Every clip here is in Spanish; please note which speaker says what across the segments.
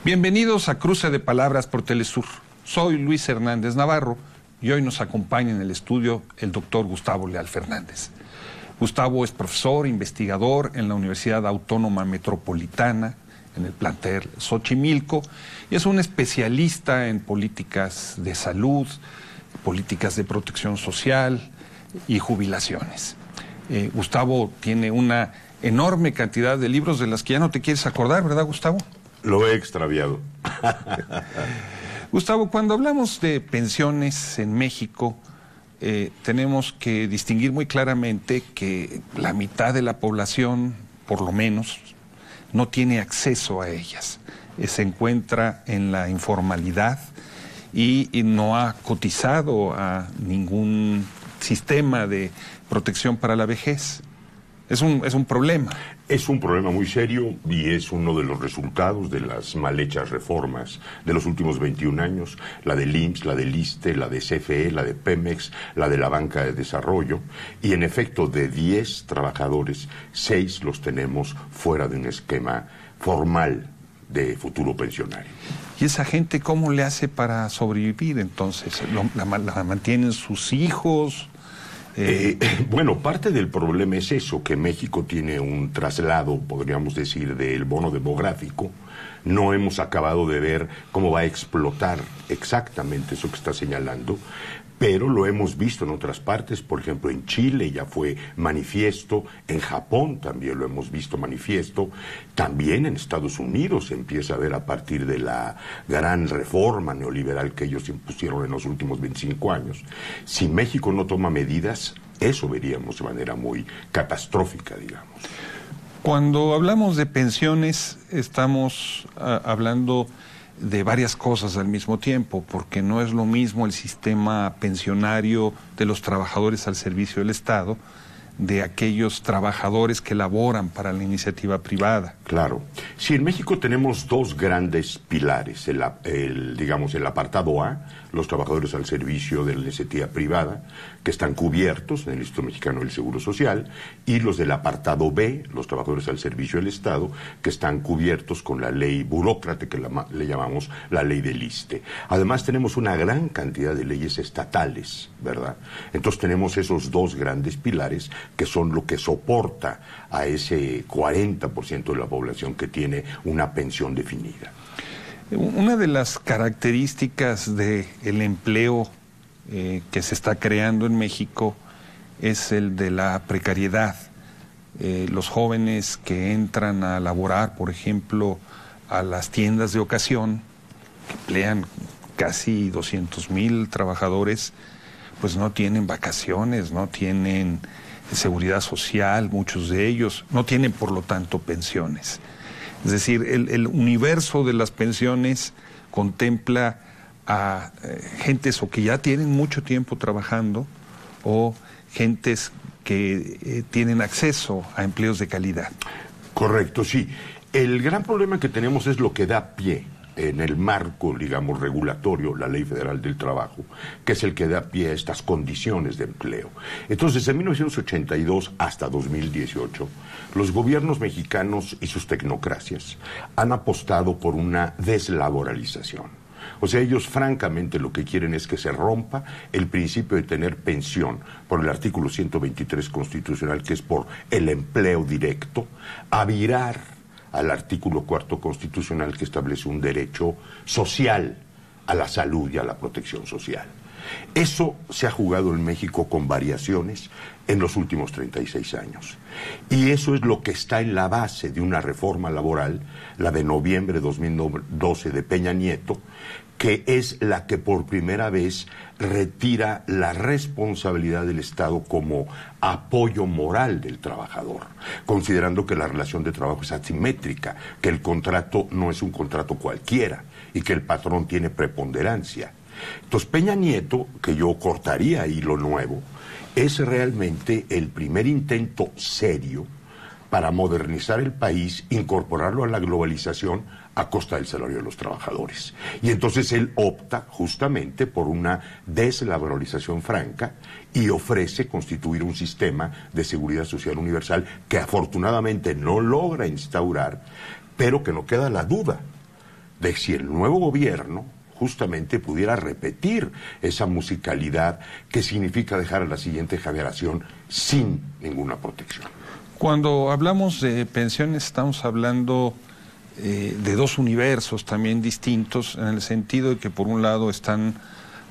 Speaker 1: Bienvenidos a Cruce de Palabras por Telesur. Soy Luis Hernández Navarro y hoy nos acompaña en el estudio el doctor Gustavo Leal Fernández. Gustavo es profesor, investigador en la Universidad Autónoma Metropolitana, en el plantel Xochimilco, y es un especialista en políticas de salud, políticas de protección social y jubilaciones. Gustavo tiene una enorme cantidad de libros de las que ya no te quieres acordar, ¿verdad, Gustavo?
Speaker 2: Lo he extraviado.
Speaker 1: Gustavo, cuando hablamos de pensiones en México, tenemos que distinguir muy claramente que la mitad de la población, por lo menos, no tiene acceso a ellas. Se encuentra en la informalidad y no ha cotizado a ningún sistema de protección para la vejez. Es un problema.
Speaker 2: Es un problema muy serio y es uno de los resultados de las mal hechas reformas de los últimos 21 años, la del IMSS, la del ISSSTE, la de CFE, la de Pemex, la de la Banca de Desarrollo, y en efecto de 10 trabajadores, 6 los tenemos fuera de un esquema formal de futuro pensionario.
Speaker 1: ¿Y esa gente cómo le hace para sobrevivir entonces? ¿La mantienen sus hijos?
Speaker 2: Bueno, parte del problema es eso, que México tiene un traslado, podríamos decir, del bono demográfico. No hemos acabado de ver cómo va a explotar exactamente eso que está señalando, pero lo hemos visto en otras partes. Por ejemplo, en Chile ya fue manifiesto, en Japón también lo hemos visto manifiesto, también en Estados Unidos se empieza a ver a partir de la gran reforma neoliberal que ellos impusieron en los últimos 25 años. Si México no toma medidas, eso veríamos de manera muy catastrófica, digamos.
Speaker 1: Cuando hablamos de pensiones, estamos hablando de varias cosas al mismo tiempo, porque no es lo mismo el sistema pensionario de los trabajadores al servicio del Estado de aquellos trabajadores que laboran para la iniciativa privada.
Speaker 2: Claro. Sí, en México tenemos dos grandes pilares, digamos, el apartado A, los trabajadores al servicio de la iniciativa privada, que están cubiertos en el Instituto Mexicano del Seguro Social, y los del apartado B, los trabajadores al servicio del Estado, que están cubiertos con la ley burócrata, que le llamamos la ley del ISSSTE. Además tenemos una gran cantidad de leyes estatales, ¿verdad? Entonces tenemos esos dos grandes pilares que son lo que soporta a ese 40% de la población que tiene una pensión definida.
Speaker 1: Una de las características del empleo que se está creando en México es el de la precariedad. Los jóvenes que entran a laborar, por ejemplo, a las tiendas de ocasión, que emplean casi 200,000 trabajadores, pues no tienen vacaciones, no tienen seguridad social, muchos de ellos, no tienen por lo tanto pensiones. Es decir, el universo de las pensiones contempla a gentes o que ya tienen mucho tiempo trabajando o gentes que tienen acceso a empleos de calidad.
Speaker 2: Correcto, sí. El gran problema que tenemos es lo que da pie en el marco, digamos, regulatorio, la Ley Federal del Trabajo, que es el que da pie a estas condiciones de empleo. Entonces, desde 1982 hasta 2018, los gobiernos mexicanos y sus tecnocracias han apostado por una deslaboralización. O sea, ellos francamente lo que quieren es que se rompa el principio de tener pensión por el artículo 123 constitucional, que es por el empleo directo, a virar al artículo 4 constitucional, que establece un derecho social a la salud y a la protección social. Eso se ha jugado en México con variaciones en los últimos 36 años. Y eso es lo que está en la base de una reforma laboral, la de noviembre de 2012 de Peña Nieto, que es la que por primera vez retira la responsabilidad del Estado como apoyo moral del trabajador, considerando que la relación de trabajo es asimétrica, que el contrato no es un contrato cualquiera y que el patrón tiene preponderancia. Entonces, Peña Nieto, que yo cortaría ahí lo nuevo, es realmente el primer intento serio para modernizar el país, incorporarlo a la globalización a costa del salario de los trabajadores. Y entonces él opta justamente por una deslaboralización franca y ofrece constituir un sistema de seguridad social universal que afortunadamente no logra instaurar, pero que no queda la duda de si el nuevo gobierno justamente pudiera repetir esa musicalidad que significa dejar a la siguiente generación sin ninguna protección.
Speaker 1: Cuando hablamos de pensiones estamos hablando de dos universos también distintos, en el sentido de que por un lado están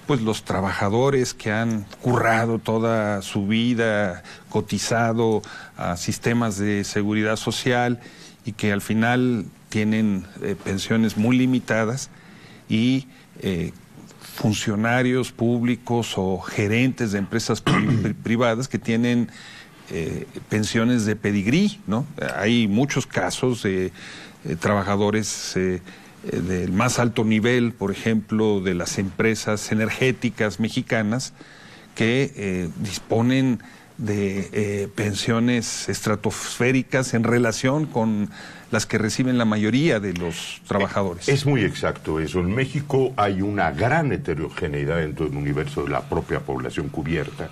Speaker 1: pues los trabajadores que han currado toda su vida, cotizado a sistemas de seguridad social y que al final tienen pensiones muy limitadas, y funcionarios públicos o gerentes de empresas privadas que tienen pensiones de pedigrí, ¿no? Hay muchos casos de trabajadores del más alto nivel, por ejemplo, de las empresas energéticas mexicanas, que disponen de pensiones estratosféricas en relación con las que reciben la mayoría de los trabajadores.
Speaker 2: Es muy exacto eso. En México hay una gran heterogeneidad dentro del universo de la propia población cubierta.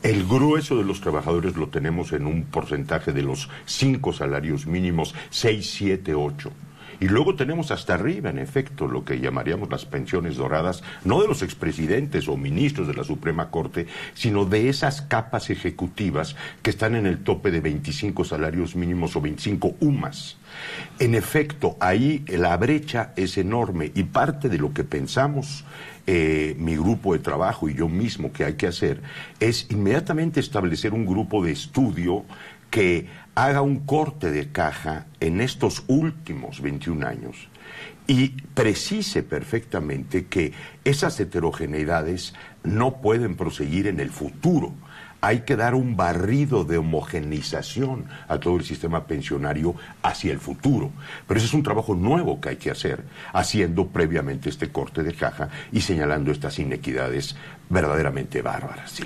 Speaker 2: El grueso de los trabajadores lo tenemos en un porcentaje de los 5 salarios mínimos, 6, 7, 8. Y luego tenemos hasta arriba, en efecto, lo que llamaríamos las pensiones doradas, no de los expresidentes o ministros de la Suprema Corte, sino de esas capas ejecutivas que están en el tope de 25 salarios mínimos o 25 UMAS. En efecto, ahí la brecha es enorme y parte de lo que pensamos mi grupo de trabajo y yo mismo que hay que hacer es inmediatamente establecer un grupo de estudio que haga un corte de caja en estos últimos 21 años y precise perfectamente que esas heterogeneidades no pueden proseguir en el futuro. Hay que dar un barrido de homogeneización a todo el sistema pensionario hacia el futuro. Pero ese es un trabajo nuevo que hay que hacer, haciendo previamente este corte de caja y señalando estas inequidades verdaderamente bárbaras. ¿Sí?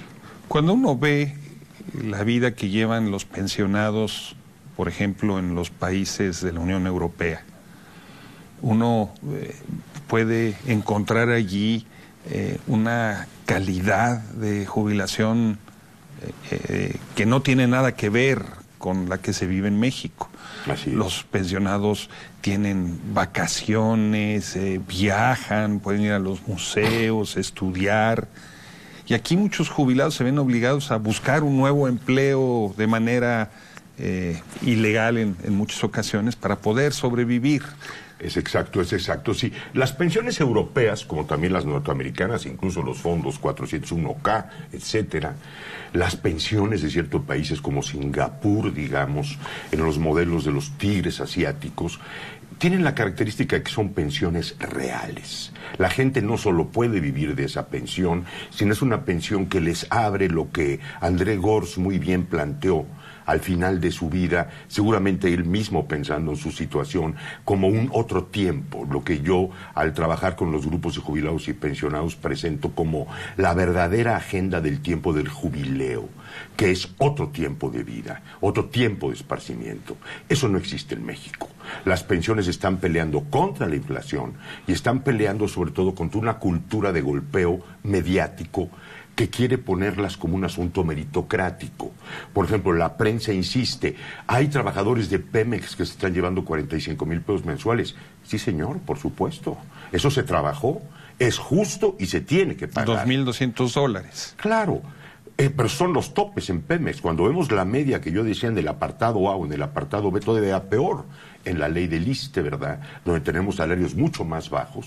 Speaker 1: Cuando uno ve la vida que llevan los pensionados, por ejemplo, en los países de la Unión Europea, uno puede encontrar allí una calidad de jubilación que no tiene nada que ver con la que se vive en México. Los pensionados tienen vacaciones, viajan, pueden ir a los museos, estudiar. Y aquí muchos jubilados se ven obligados a buscar un nuevo empleo de manera ilegal en muchas ocasiones para poder sobrevivir.
Speaker 2: Es exacto, sí. Las pensiones europeas, como también las norteamericanas, incluso los fondos 401k, etcétera, las pensiones de ciertos países como Singapur, digamos, en los modelos de los tigres asiáticos, tienen la característica de que son pensiones reales. La gente no solo puede vivir de esa pensión, sino es una pensión que les abre lo que André Gorz muy bien planteó al final de su vida, seguramente él mismo pensando en su situación, como un otro tiempo, lo que yo al trabajar con los grupos de jubilados y pensionados presento como la verdadera agenda del tiempo del jubileo, que es otro tiempo de vida, otro tiempo de esparcimiento. Eso no existe en México. Las pensiones están peleando contra la inflación y están peleando sobre todo contra una cultura de golpeo mediático que quiere ponerlas como un asunto meritocrático. Por ejemplo, la prensa insiste, hay trabajadores de Pemex que se están llevando 45,000 pesos mensuales. Sí, señor, por supuesto. Eso se trabajó, es justo y se tiene que pagar.
Speaker 1: $2,200.
Speaker 2: Claro. Pero son los topes en Pemex. Cuando vemos la media que yo decía en el apartado A o en el apartado B, todavía peor en la ley del ISSSTE, ¿verdad? Donde tenemos salarios mucho más bajos.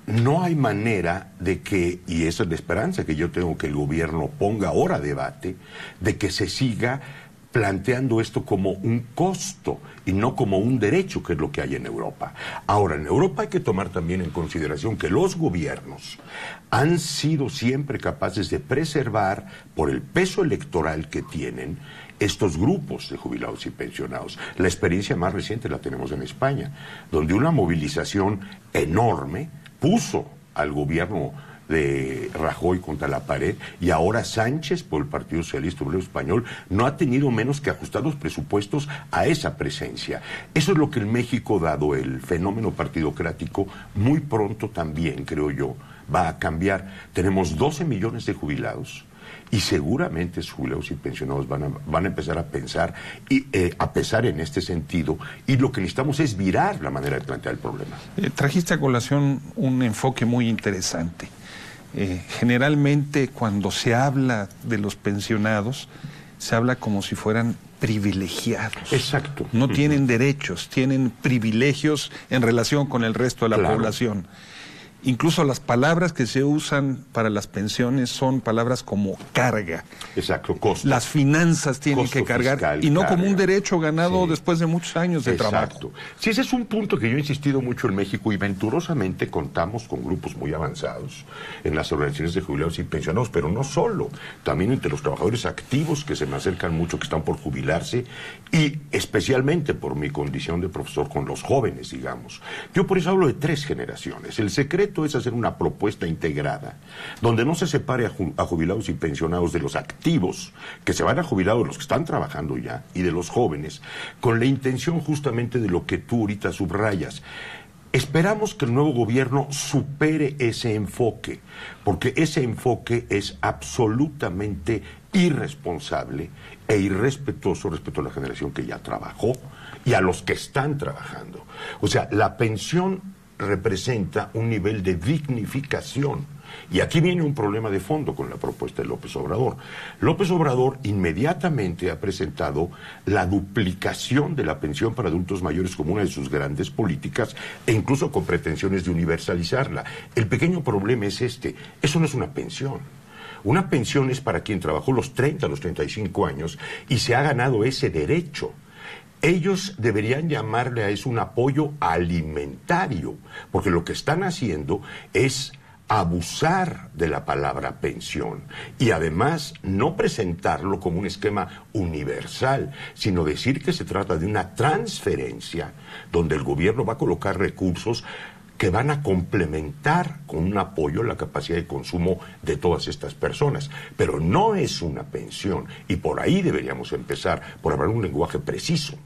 Speaker 2: No hay manera de que, y esa es la esperanza que yo tengo, que el gobierno ponga ahora a debate, de que se siga planteando esto como un costo y no como un derecho, que es lo que hay en Europa. Ahora, en Europa hay que tomar también en consideración que los gobiernos han sido siempre capaces de preservar, por el peso electoral que tienen, estos grupos de jubilados y pensionados. La experiencia más reciente la tenemos en España, donde una movilización enorme puso al gobierno de Rajoy contra la pared, y ahora Sánchez, por el Partido Socialista Obrero Español, no ha tenido menos que ajustar los presupuestos a esa presencia. Eso es lo que en México, dado el fenómeno partidocrático, muy pronto también, creo yo, va a cambiar. Tenemos 12 millones de jubilados Y seguramente sus jubilados y pensionados van a empezar a pensar y a pesar en este sentido, y lo que necesitamos es virar la manera de plantear el problema.
Speaker 1: Trajiste a colación un enfoque muy interesante. Generalmente cuando se habla de los pensionados, se habla como si fueran privilegiados.
Speaker 2: Exacto.
Speaker 1: No tienen derechos, tienen privilegios en relación con el resto de la población. Incluso las palabras que se usan para las pensiones son palabras como carga.
Speaker 2: Exacto, costo.
Speaker 1: Las finanzas tienen
Speaker 2: Costo
Speaker 1: que cargar
Speaker 2: fiscal,
Speaker 1: y no
Speaker 2: carga.
Speaker 1: como un derecho ganado después de muchos años de trabajo.
Speaker 2: Exacto. Sí, ese es un punto que yo he insistido mucho en México y venturosamente contamos con grupos muy avanzados en las organizaciones de jubilados y pensionados, pero no solo, también entre los trabajadores activos que se me acercan mucho, que están por jubilarse, y especialmente por mi condición de profesor con los jóvenes, digamos. Yo por eso hablo de 3 generaciones. El secreto es hacer una propuesta integrada, donde no se separe a jubilados y pensionados de los activos, que se van a jubilar, los que están trabajando ya, y de los jóvenes, con la intención justamente de lo que tú ahorita subrayas. Esperamos que el nuevo gobierno supere ese enfoque, porque ese enfoque es absolutamente irresponsable e irrespetuoso respecto a la generación que ya trabajó y a los que están trabajando. O sea, la pensión representa un nivel de dignificación. Y aquí viene un problema de fondo con la propuesta de López Obrador. López Obrador inmediatamente ha presentado la duplicación de la pensión para adultos mayores como una de sus grandes políticas e incluso con pretensiones de universalizarla. El pequeño problema es eso no es una pensión. Una pensión es para quien trabajó los 30, los 35 años y se ha ganado ese derecho. Ellos deberían llamarle a eso un apoyo alimentario, porque lo que están haciendo es abusar de la palabra pensión y además no presentarlo como un esquema universal, sino decir que se trata de una transferencia donde el gobierno va a colocar recursos que van a complementar con un apoyo la capacidad de consumo de todas estas personas. Pero no es una pensión, y por ahí deberíamos empezar, por hablar un lenguaje preciso.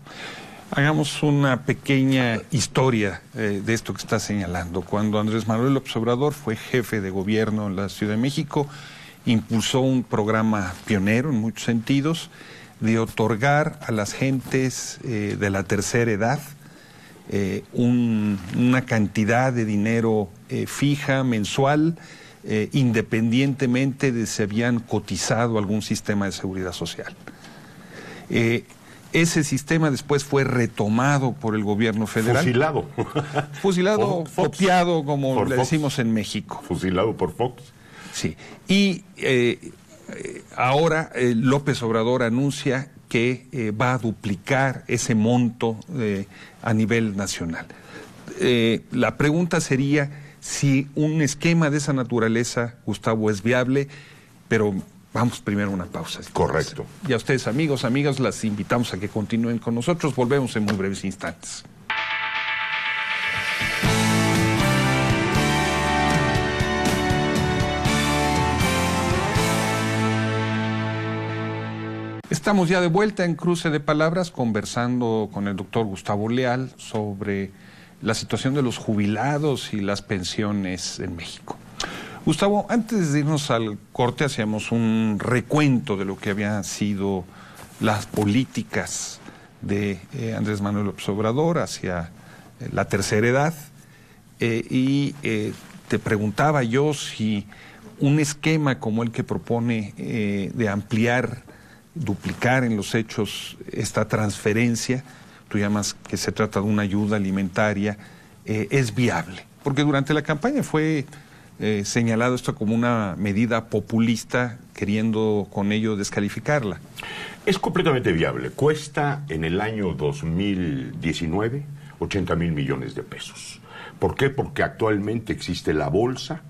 Speaker 1: Hagamos una pequeña historia de esto que está señalando. Cuando Andrés Manuel López Obrador fue jefe de gobierno en la Ciudad de México, impulsó un programa pionero en muchos sentidos de otorgar a las gentes de la tercera edad una cantidad de dinero fija, mensual, independientemente de si habían cotizado algún sistema de seguridad social. Ese sistema después fue retomado por el gobierno federal.
Speaker 2: Fusilado.
Speaker 1: Fusilado, copiado, como
Speaker 2: por
Speaker 1: le
Speaker 2: Fox.
Speaker 1: decimos en México.
Speaker 2: Fusilado por Fox.
Speaker 1: Sí. Y ahora López Obrador anuncia que va a duplicar ese monto a nivel nacional. La pregunta sería si un esquema de esa naturaleza, Gustavo, es viable, pero vamos primero a una pausa.
Speaker 2: Correcto.
Speaker 1: Y a ustedes, amigos, amigas, las invitamos a que continúen con nosotros. Volvemos en muy breves instantes. Estamos ya de vuelta en Cruce de Palabras, conversando con el doctor Gustavo Leal sobre la situación de los jubilados y las pensiones en México. Gustavo, antes de irnos al corte, hacíamos un recuento de lo que habían sido las políticas de Andrés Manuel López Obrador hacia la tercera edad, y te preguntaba yo si un esquema como el que propone de ampliar, duplicar en los hechos esta transferencia, tú llamas que se trata de una ayuda alimentaria, es viable. Porque durante la campaña fue señalado esto como una medida populista, queriendo con ello descalificarla.
Speaker 2: Es completamente viable. Cuesta en el año 2019 80,000 millones de pesos. ¿Por qué? Porque actualmente existe la bolsa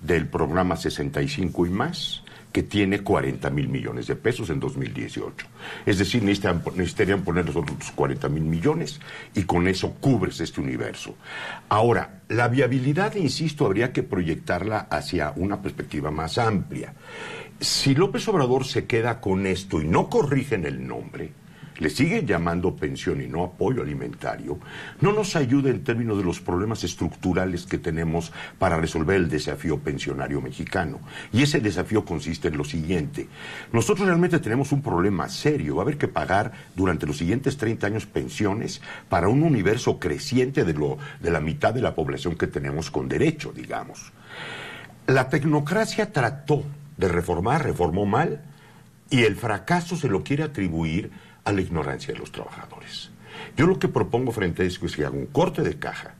Speaker 2: del programa 65 y más, que tiene 40,000 millones de pesos en 2018. Es decir, necesitarían poner los otros 40,000 millones y con eso cubres este universo. Ahora, la viabilidad, insisto, habría que proyectarla hacia una perspectiva más amplia. Si López Obrador se queda con esto y no corrigen el nombre, le siguen llamando pensión y no apoyo alimentario, no nos ayuda en términos de los problemas estructurales que tenemos para resolver el desafío pensionario mexicano. Y ese desafío consiste en lo siguiente: nosotros realmente tenemos un problema serio. Va a haber que pagar durante los siguientes 30 años pensiones para un universo creciente de la mitad de la población que tenemos con derecho, digamos. La tecnocracia trató de reformar, reformó mal, y el fracaso se lo quiere atribuir a la ignorancia de los trabajadores. Yo lo que propongo frente a eso es que haga un corte de caja,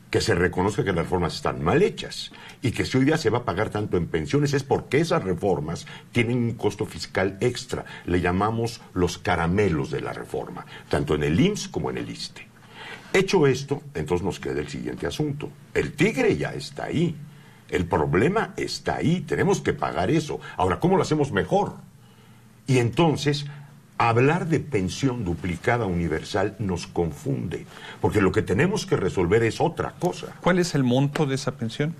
Speaker 2: que se reconozca que las reformas están mal hechas y que si hoy día se va a pagar tanto en pensiones es porque esas reformas tienen un costo fiscal extra. Le llamamos los caramelos de la reforma, tanto en el IMSS como en el ISSSTE. Hecho esto, entonces nos queda el siguiente asunto. El tigre ya está ahí. El problema está ahí. Tenemos que pagar eso. Ahora, ¿cómo lo hacemos mejor? Y entonces, hablar de pensión duplicada universal nos confunde, porque lo que tenemos que resolver es otra cosa.
Speaker 1: ¿Cuál es el monto de esa pensión?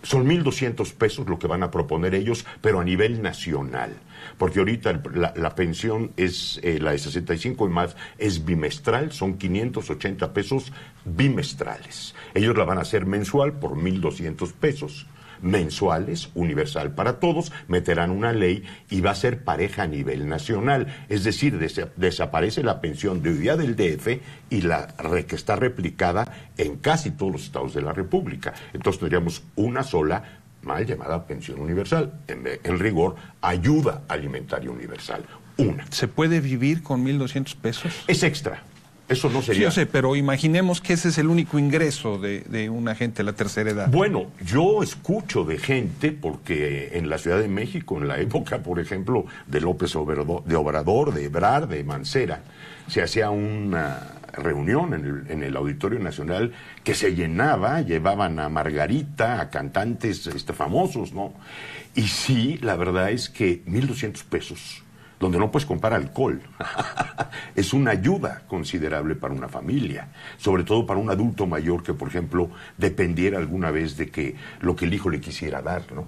Speaker 2: Son 1,200 pesos lo que van a proponer ellos, pero a nivel nacional. Porque ahorita la pensión es la de 65 y más, es bimestral, son 580 pesos bimestrales. Ellos la van a hacer mensual por 1,200 pesos. Mensuales, universal para todos, meterán una ley y va a ser pareja a nivel nacional. Es decir, desaparece la pensión de hoy día del DF y que está replicada en casi todos los estados de la República. Entonces tendríamos una sola, mal llamada pensión universal. En rigor, ayuda alimentaria universal. Una.
Speaker 1: ¿Se puede vivir con 1,200 pesos?
Speaker 2: Es extra. Eso no sería...
Speaker 1: Sí, yo sé, pero imaginemos que ese es el único ingreso de una gente de la tercera edad.
Speaker 2: Bueno, yo escucho de gente, porque en la Ciudad de México, en la época, por ejemplo, de López Obrador, de Ebrard, de Mancera, se hacía una reunión en el Auditorio Nacional que se llenaba, llevaban a Margarita, a cantantes famosos, ¿no? Y sí, la verdad es que 1,200 pesos... donde no puedes comprar alcohol, es una ayuda considerable para una familia, sobre todo para un adulto mayor que, por ejemplo, dependiera alguna vez de que lo que el hijo le quisiera dar, ¿no?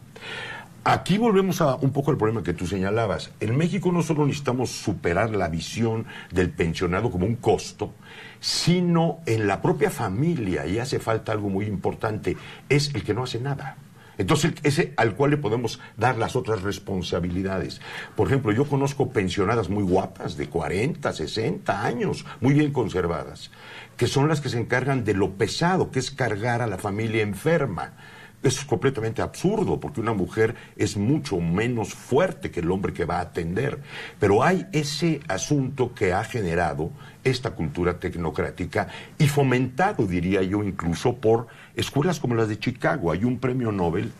Speaker 2: Aquí volvemos a un poco al problema que tú señalabas. En México no solo necesitamos superar la visión del pensionado como un costo, sino en la propia familia, y hace falta algo muy importante, es el que no hace nada. Entonces, ese al cual le podemos dar las otras responsabilidades. Por ejemplo, yo conozco pensionadas muy guapas, de 40, 60 años, muy bien conservadas, que son las que se encargan de lo pesado, que es cargar a la familia enferma. Eso es completamente absurdo, porque una mujer es mucho menos fuerte que el hombre que va a atender. Pero hay ese asunto que ha generado esta cultura tecnocrática y fomentado, diría yo, incluso por escuelas como las de Chicago. Hay un premio Nobel,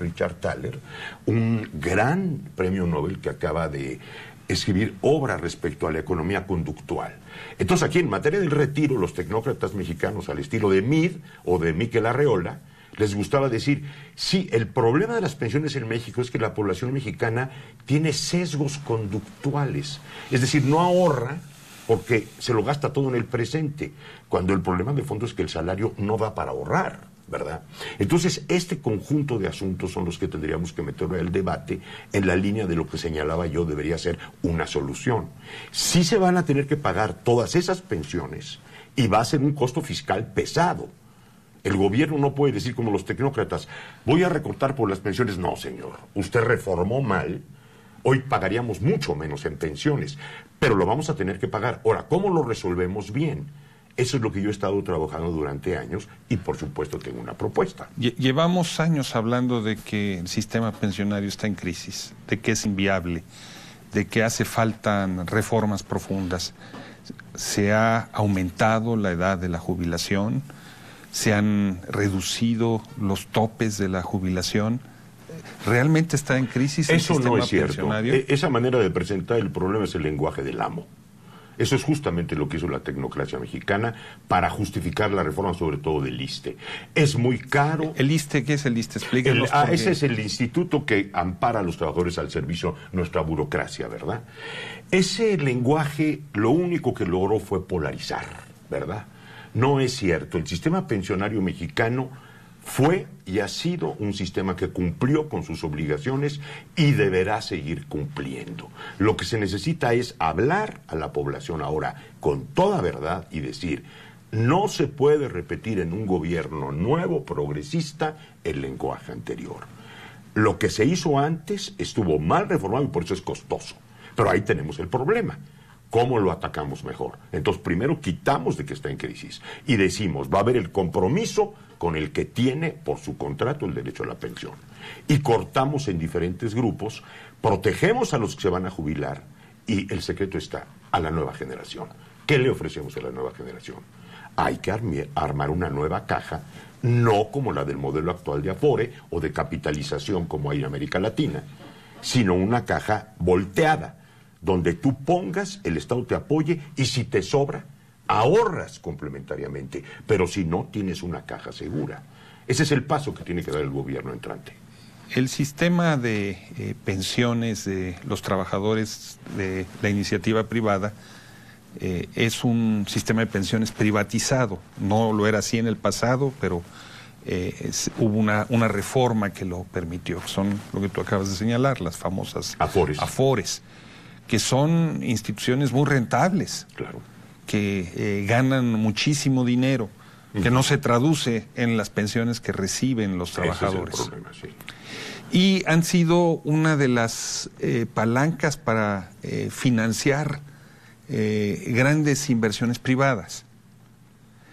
Speaker 2: Richard Thaler, un gran premio Nobel que acaba de escribir obra respecto a la economía conductual. Entonces, aquí en materia del retiro, los tecnócratas mexicanos, al estilo de Mead o de Miquel Arreola, les gustaba decir, sí, el problema de las pensiones en México es que la población mexicana tiene sesgos conductuales. Es decir, no ahorra porque se lo gasta todo en el presente, cuando el problema de fondo es que el salario no da para ahorrar, ¿verdad? Entonces, este conjunto de asuntos son los que tendríamos que meter en el debate en la línea de lo que señalaba yo debería ser una solución. Sí se van a tener que pagar todas esas pensiones y va a ser un costo fiscal pesado. El gobierno no puede decir como los tecnócratas, voy a recortar por las pensiones. No, señor, usted reformó mal, hoy pagaríamos mucho menos en pensiones, pero lo vamos a tener que pagar. Ahora, ¿cómo lo resolvemos bien? Eso es lo que yo he estado trabajando durante años y, por supuesto, tengo una propuesta.
Speaker 1: Llevamos años hablando de que el sistema pensionario está en crisis, de que es inviable, de que hace falta reformas profundas. Se ha aumentado la edad de la jubilación, se han reducido los topes de la jubilación. ¿Realmente está en crisis el sistema pensionario? Eso no es cierto.
Speaker 2: Esa manera de presentar el problema es el lenguaje del amo. Eso es justamente lo que hizo la tecnocracia mexicana para justificar la reforma, sobre todo del ISSSTE. Es muy caro.
Speaker 1: ¿El ISSSTE qué es el ISSSTE? Explíquenos.
Speaker 2: Ese es el instituto que ampara a los trabajadores al servicio, nuestra burocracia, ¿verdad? Ese lenguaje lo único que logró fue polarizar, ¿verdad? No es cierto. El sistema pensionario mexicano Fue y ha sido un sistema que cumplió con sus obligaciones y deberá seguir cumpliendo. Lo que se necesita es hablar a la población ahora con toda verdad y decir: no se puede repetir en un gobierno nuevo, progresista, el lenguaje anterior. Lo que se hizo antes estuvo mal reformado y por eso es costoso. Pero ahí tenemos el problema. ¿Cómo lo atacamos mejor? Entonces, primero quitamos de que está en crisis y decimos: va a haber el compromiso con el que tiene por su contrato el derecho a la pensión. Y cortamos en diferentes grupos, protegemos a los que se van a jubilar y el secreto está a la nueva generación. ¿Qué le ofrecemos a la nueva generación? Hay que armar una nueva caja, no como la del modelo actual de Afore o de capitalización como hay en América Latina, sino una caja volteada, donde tú pongas, el Estado te apoye y si te sobra, ahorras complementariamente, pero si no, tienes una caja segura. Ese es el paso que tiene que dar el gobierno entrante.
Speaker 1: El sistema de pensiones de los trabajadores de la iniciativa privada es un sistema de pensiones privatizado. No lo era así en el pasado, pero hubo una reforma que lo permitió. Son lo que tú acabas de señalar, las famosas Afores, que son instituciones muy rentables. Claro. Que ganan muchísimo dinero, que no se traduce en las pensiones que reciben los trabajadores.
Speaker 2: Ese es el problema, sí.
Speaker 1: Y han sido una de las palancas para financiar grandes inversiones privadas.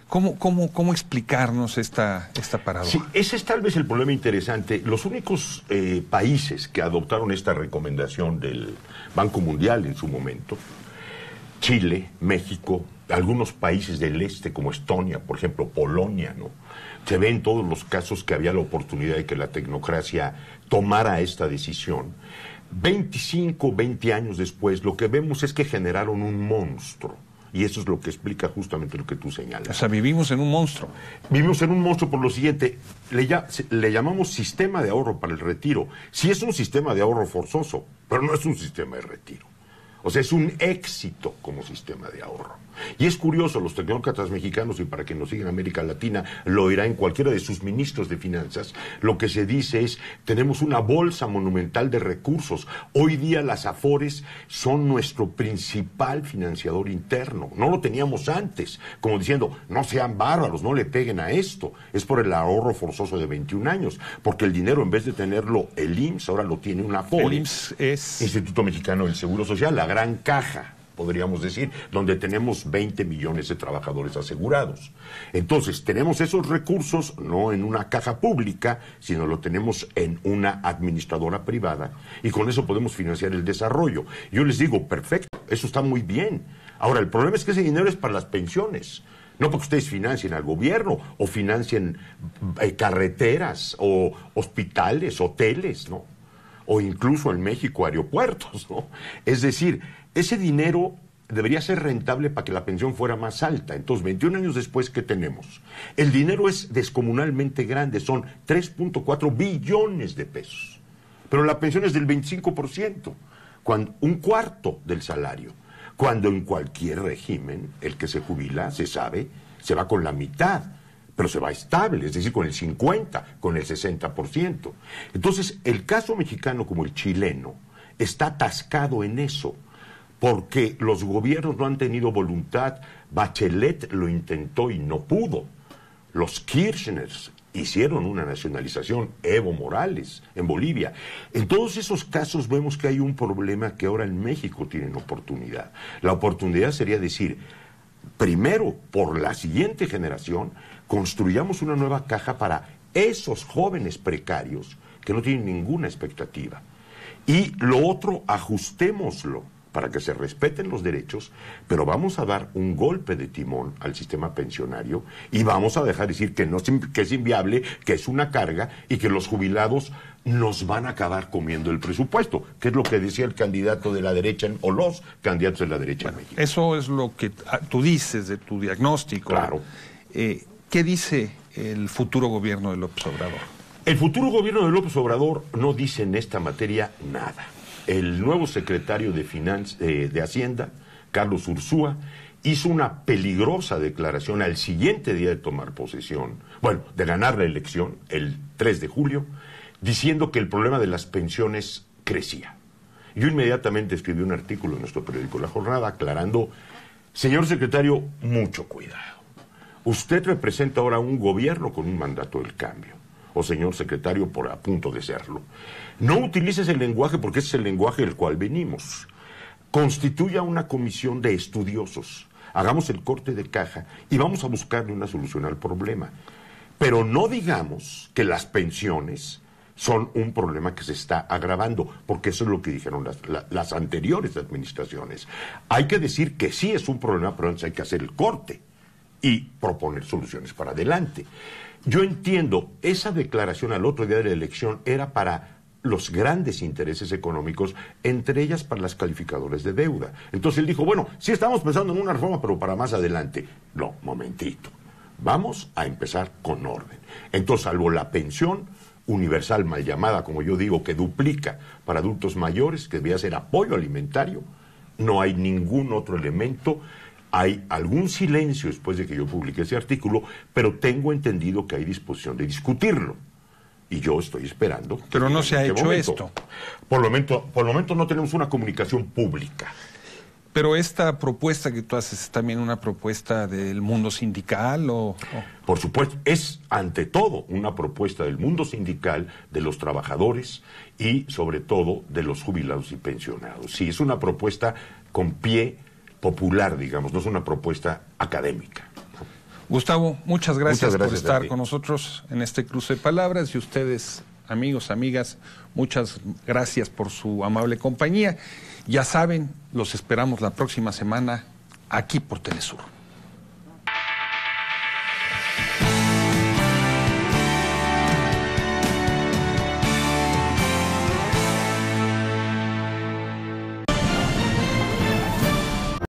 Speaker 1: ¿Cómo explicarnos esta paradoja?
Speaker 2: Sí, ese es tal vez el problema interesante. Los únicos países que adoptaron esta recomendación del Banco Mundial en su momento: Chile, México, algunos países del este como Estonia, por ejemplo, Polonia, ¿no? Se ve en todos los casos que había la oportunidad de que la tecnocracia tomara esta decisión. 25, 20 años después, lo que vemos es que generaron un monstruo. Y eso es lo que explica justamente lo que tú señalas.
Speaker 1: O sea, vivimos en un monstruo.
Speaker 2: Vivimos en un monstruo por lo siguiente: le llamamos sistema de ahorro para el retiro. Sí es un sistema de ahorro forzoso, pero no es un sistema de retiro. O sea, es un éxito como sistema de ahorro. Y es curioso, los tecnócratas mexicanos, y para quien nos siga en América Latina, lo oirá en cualquiera de sus ministros de finanzas, lo que se dice es: tenemos una bolsa monumental de recursos. Hoy día las Afores son nuestro principal financiador interno. No lo teníamos antes, como diciendo: no sean bárbaros, no le peguen a esto. Es por el ahorro forzoso de 21 años, porque el dinero, en vez de tenerlo el IMSS, ahora lo tiene una Afore.
Speaker 1: El IMSS es
Speaker 2: Instituto Mexicano del Seguro Social, la gran caja, podríamos decir, donde tenemos 20 millones de trabajadores asegurados. Entonces, tenemos esos recursos no en una caja pública, sino lo tenemos en una administradora privada, y con eso podemos financiar el desarrollo. Yo les digo: perfecto, eso está muy bien. Ahora, el problema es que ese dinero es para las pensiones. No porque ustedes financien al gobierno o financien carreteras o hospitales, hoteles, ¿no? O incluso en México aeropuertos, ¿no? Es decir, ese dinero debería ser rentable para que la pensión fuera más alta. Entonces, 21 años después, ¿qué tenemos? El dinero es descomunalmente grande, son 3.4 billones de pesos. Pero la pensión es del 25%, un cuarto del salario. Cuando en cualquier régimen, el que se jubila, se sabe, se va con la mitad. Pero se va estable, es decir, con el 50, con el 60%. Entonces, el caso mexicano como el chileno está atascado en eso, porque los gobiernos no han tenido voluntad. Bachelet lo intentó y no pudo. Los Kirchners hicieron una nacionalización, Evo Morales en Bolivia. En todos esos casos vemos que hay un problema que ahora en México tienen oportunidad. La oportunidad sería decir: primero, por la siguiente generación, construyamos una nueva caja para esos jóvenes precarios que no tienen ninguna expectativa. Y lo otro, ajustémoslo para que se respeten los derechos, pero vamos a dar un golpe de timón al sistema pensionario y vamos a dejar decir que es inviable, que es una carga y que los jubilados nos van a acabar comiendo el presupuesto, que es lo que decía el candidato de la derecha o los candidatos de la derecha en México.
Speaker 1: Eso es lo que tú dices de tu diagnóstico.
Speaker 2: Claro.
Speaker 1: ¿Qué dice el futuro gobierno de López Obrador?
Speaker 2: El futuro gobierno de López Obrador no dice en esta materia nada. El nuevo secretario de Hacienda, Carlos Ursúa, hizo una peligrosa declaración al siguiente día de tomar posesión, bueno, de ganar la elección, el 3 de julio, diciendo que el problema de las pensiones crecía. Yo inmediatamente escribí un artículo en nuestro periódico La Jornada aclarando, señor secretario, mucho cuidado. Usted representa ahora un gobierno con un mandato del cambio, o señor secretario, por a punto de serlo. No utilice ese lenguaje porque ese es el lenguaje del cual venimos. Constituya una comisión de estudiosos, hagamos el corte de caja y vamos a buscarle una solución al problema. Pero no digamos que las pensiones son un problema que se está agravando, porque eso es lo que dijeron las anteriores administraciones. Hay que decir que sí es un problema, pero antes hay que hacer el corte y proponer soluciones para adelante. Yo entiendo, esa declaración al otro día de la elección era para los grandes intereses económicos, entre ellas para las calificadoras de deuda. Entonces él dijo, bueno, sí estamos pensando en una reforma, pero para más adelante. No, momentito. Vamos a empezar con orden. Entonces, salvo la pensión universal mal llamada, como yo digo, que duplica para adultos mayores, que debía ser apoyo alimentario, no hay ningún otro elemento. Hay algún silencio después de que yo publiqué ese artículo, pero tengo entendido que hay disposición de discutirlo. Y yo estoy esperando.
Speaker 1: Pero no se ha hecho esto.
Speaker 2: Por lo momento no tenemos una comunicación pública.
Speaker 1: Pero esta propuesta que tú haces es también una propuesta del mundo sindical o...
Speaker 2: Por supuesto, es ante todo una propuesta del mundo sindical, de los trabajadores y sobre todo de los jubilados y pensionados. Sí, es una propuesta con pie popular, digamos, no es una propuesta académica.
Speaker 1: Gustavo, muchas gracias por estar con nosotros en este cruce de palabras, y ustedes, amigos, amigas, muchas gracias por su amable compañía. Ya saben, los esperamos la próxima semana aquí por Telesur.